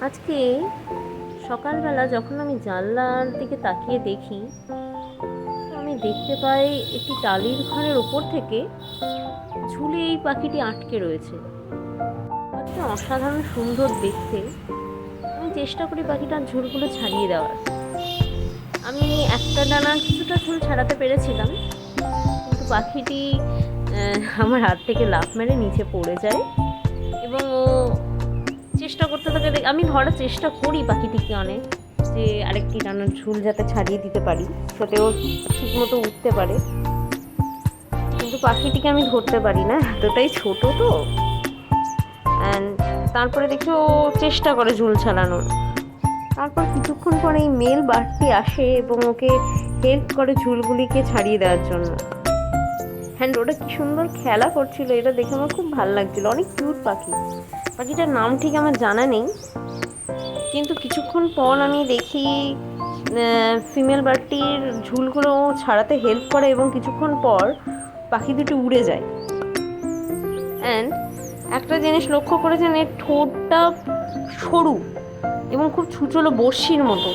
আজকে সকালবেলা যখন আমি জানলার দিকে তাকিয়ে দেখি, তো আমি দেখতে পাই একটি টালির ঘরের ওপর থেকে ঝুলে এই পাখিটি আটকে রয়েছে। পাখিটা অসাধারণ সুন্দর দেখতে। আমি চেষ্টা করি পাখিটার ঝুলগুলো ছাড়িয়ে দেওয়ার। আমি একটা ডানার কিছুটা ঝুল ছাড়াতে পেরেছিলাম, কিন্তু পাখিটি আমার হাত থেকে লাফ মেরে নিচে পড়ে যায় এবং ও চেষ্টা করতে থাকে। আমি ধরার চেষ্টা করি পাখিটিকে অনেক, যে আরেকটি ডানার ঝুল যাতে ছাড়িয়ে দিতে পারি, যাতে ও ঠিকমতো উঠতে পারে, কিন্তু পাখিটিকে আমি ধরতে পারি না, এতটাই ছোট তো। অ্যান্ড তারপরে দেখি ও চেষ্টা করে ঝুল ছাড়ানোর। তারপর কিছুক্ষণ পরে এই মেল বার্ডটি আসে এবং ওকে হেল্প করে ঝুলগুলিকে ছাড়িয়ে দেওয়ার জন্য। হ্যান্ড ওটা কি সুন্দর খেলা করছিল, এটা দেখে আমার খুব ভালো লাগছিল। অনেক কিউট পাখি। পাখিটার নাম ঠিক আমার জানা নেই, কিন্তু কিছুক্ষণ পর আমি দেখি ফিমেল বার্ডটির ঝুলগুলো ছাড়াতে হেল্প করে এবং কিছুক্ষণ পর পাখি দুটি উড়ে যায়। অ্যান্ড একটা জিনিস লক্ষ্য করেছেন, এর ঠোঁটটা সরু এবং খুব ছুচলো বড়শির মতো।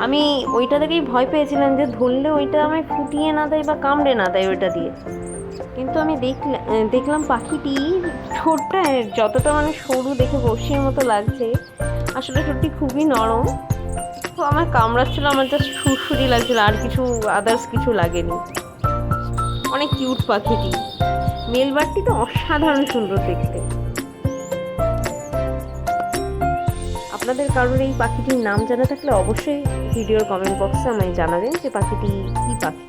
আমি ওইটা থেকেই ভয় পেয়েছিলাম যে ধরলে ওইটা আমায় ফুটিয়ে না দেয় বা কামড়ে না দেয় ওইটা দিয়ে। কিন্তু আমি দেখলাম পাখিটির ঠোঁটটা যতটা সরু দেখে বড়শির মতো লাগছে, আসলে ঠোঁটটি খুবই নরম। তো আমার কামড়াচ্ছিল, আমার জাস্ট সুরসুরি লাগছিল, আর কিছু আদার্স কিছু লাগেনি। অনেক কিউট পাখিটি। মেলবার্ডটি তো অসাধারণ সুন্দর দেখতে। আপনাদের কারোর এই পাখিটির নাম জানা থাকলে অবশ্যই ভিডিওর কমেন্ট বক্সে আমায় জানাবেন যে পাখিটি কী পাখি।